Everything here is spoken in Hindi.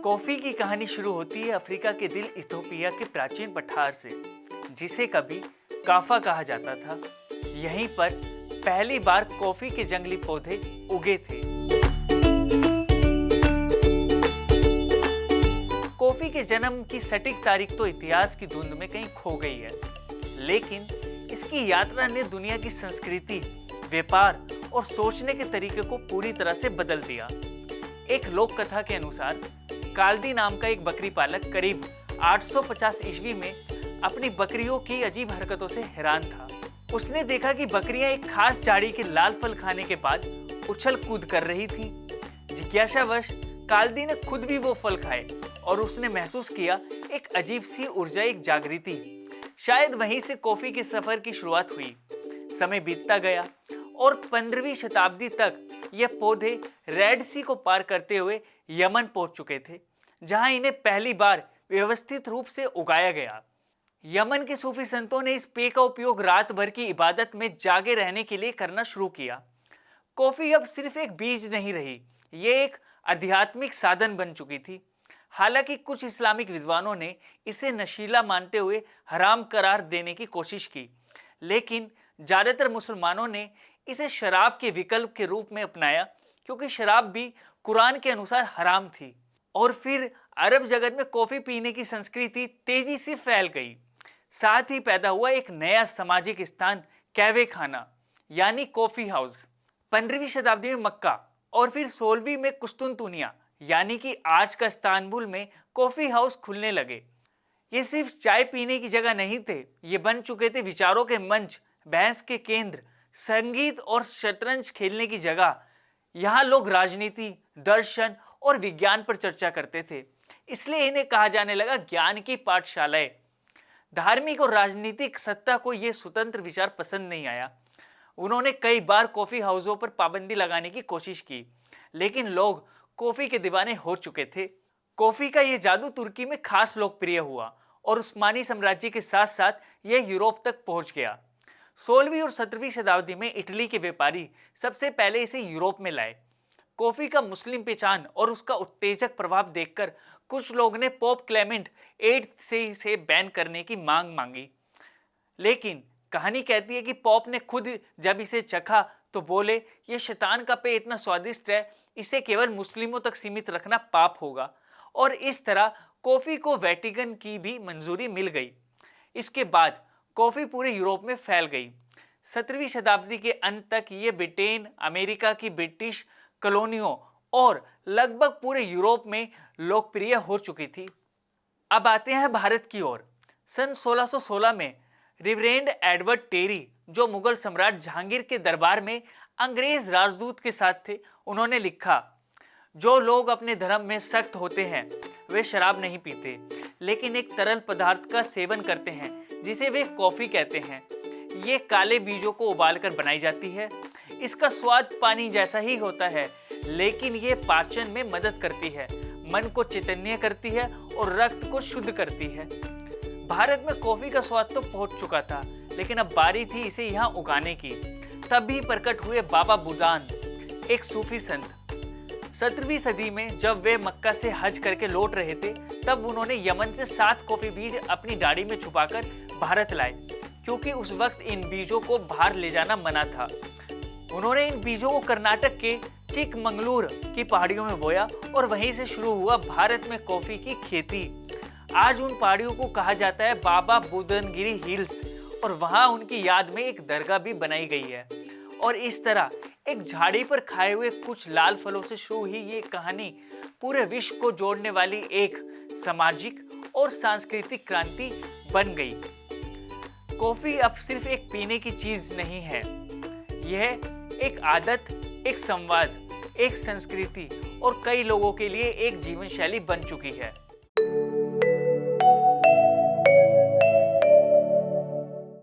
कॉफी की कहानी शुरू होती है अफ्रीका के दिल इथोपिया के प्राचीन पठार से, जिसे कभी काफा कहा जाता था। यहीं पर पहली बार कॉफी के जंगली पौधे उगे थे। कॉफी के जन्म की सटीक तारीख तो इतिहास की धुंध में कहीं खो गई है, लेकिन इसकी यात्रा ने दुनिया की संस्कृति, व्यापार और सोचने के तरीके को पूरी तरह से बदल दिया। एक लोक कथा के अनुसार काल्दी नाम का एक बकरी पालक करीब 850 ईस्वी में अपनी बकरियों की अजीब हरकतों से हैरान था। उसने देखा कि बकरियां एक खास झाड़ी के लाल फल खाने के बाद उछल कूद कर रही थीं। जिज्ञासावश काल्दी ने खुद भी वो फल खाए और उसने महसूस किया एक अजीब सी ऊर्जा, एक जागृति। शायद वहीं से कॉफी के सफर की शुरुआत हुई। समय बीतता गया और 15वीं शताब्दी तक ये पौधे रेड सी को पार करते हुए यमन पहुंच चुके थे, जहां इन्हें पहली बार व्यवस्थित रूप से उगाया गया। यमन के सूफी संतों ने इस पेय का उपयोग रात भर की इबादत में जागे रहने के लिए करना शुरू किया। कॉफी अब सिर्फ एक बीज नहीं रही, ये एक आध्यात्मिक साधन बन चुकी थी। हालांकि कुछ इस्लामिक विद्वानों ने इसे नशीला मानते हुए हराम करार देने की कोशिश की, लेकिन ज्यादातर मुसलमानों ने इसे शराब के विकल्प के रूप में अपनाया, क्योंकि शराब भी कुरान के अनुसार हराम थी। और फिर अरब जगत में कॉफी पीने की संस्कृति तेजी से फैल गई। साथ ही पैदा हुआ एक नया सामाजिक स्थान, कैवे खाना यानी कॉफी हाउस। 15वीं शताब्दी में मक्का और फिर 16वीं में कुस्तुनतुनिया यानी कि आज का इस्तांबुल में कॉफी हाउस खुलने लगे। ये सिर्फ चाय पीने की जगह नहीं थे, ये बन चुके थे विचारों के मंच, बहस के केंद्र, संगीत और शतरंज खेलने की जगह। यहाँ लोग राजनीति, दर्शन और विज्ञान पर चर्चा करते थे, इसलिए इन्हें कहा जाने लगा ज्ञान की पाठशालाएं। धार्मिक और राजनीतिक सत्ता को यह स्वतंत्र विचार पसंद नहीं आया। उन्होंने कई बार कॉफी हाउसों पर पाबंदी लगाने की कोशिश की, लेकिन लोग कॉफी के दीवाने हो चुके थे। कॉफी का यह जादू तुर्की में खास लोकप्रिय हुआ और उस्मानी साम्राज्य के साथ साथ यह यूरोप तक पहुंच गया। 16वीं और 17वीं शताब्दी में इटली के व्यापारी सबसे पहले इसे यूरोप में लाए। कॉफी का मुस्लिम पहचान और उसका उत्तेजक प्रभाव देखकर कुछ लोग ने पोप क्लेमेंट 8 से इसे बैन करने की मांग मांगी, लेकिन कहानी कहती है कि पोप ने खुद जब इसे चखा तो बोले, ये शैतान का पेय इतना स्वादिष्ट है, इसे केवल मुस्लिमों तक सीमित रखना पाप होगा। और इस तरह कॉफी को वेटिकन की भी मंजूरी मिल गई। इसके बाद कॉफी पूरे यूरोप में फैल गई। 17वीं शताब्दी के अंत तक ये ब्रिटेन, अमेरिका की ब्रिटिश कॉलोनियों और लगभग पूरे यूरोप में लोकप्रिय हो चुकी थी। अब आते हैं भारत की ओर। सन 1616 में रिवरेंड एडवर्ड टेरी, जो मुगल सम्राट जहांगीर के दरबार में अंग्रेज राजदूत के साथ थे, उन्होंने लिखा, जो लोग अपने धर्म में सख्त होते हैं वे शराब नहीं पीते, लेकिन एक तरल पदार्थ का सेवन करते हैं जिसे वे कॉफी कहते हैं। ये काले बीजों को उबालकर बनाई जाती है। इसका स्वाद पानी जैसा ही होता है, लेकिन ये पाचन में मदद करती है, मन को चैतन्य करती है और रक्त को शुद्ध करती है। भारत में कॉफी का स्वाद तो पहुंच चुका था, लेकिन अब बारी थी इसे यहाँ उगाने की। तभी प्रकट हुए बाबा बुदान, एक सूफी संत। 17वीं सदी में जब वे मक्का से हज करके लौट रहे थे, तब उन्होंने यमन से 7 कॉफी बीज अपनी दाढ़ी में छुपाकर भारत लाए, क्योंकि उस वक्त इन बीजों को बाहर ले जाना मना था। उन्होंने इन बीजों को कर्नाटक के चिकमंगलूर की पहाड़ियों में बोया और वहीं से शुरू हुआ भारत में कॉफी की खेती। आज उन पहाड़ियों को कहा जाता है बाबा बुदनगिरी हिल्स, और वहां उनकी याद में एक दरगाह भी बनाई गई है। और इस तरह एक झाड़ी पर खाए हुए कुछ लाल फलों से शुरू हुई ये कहानी पूरे विश्व को जोड़ने वाली एक सामाजिक और सांस्कृतिक क्रांति बन गई। कॉफी अब सिर्फ एक पीने की चीज नहीं है, यह एक आदत, एक संवाद, एक संस्कृति और कई लोगों के लिए एक जीवन शैली बन चुकी है।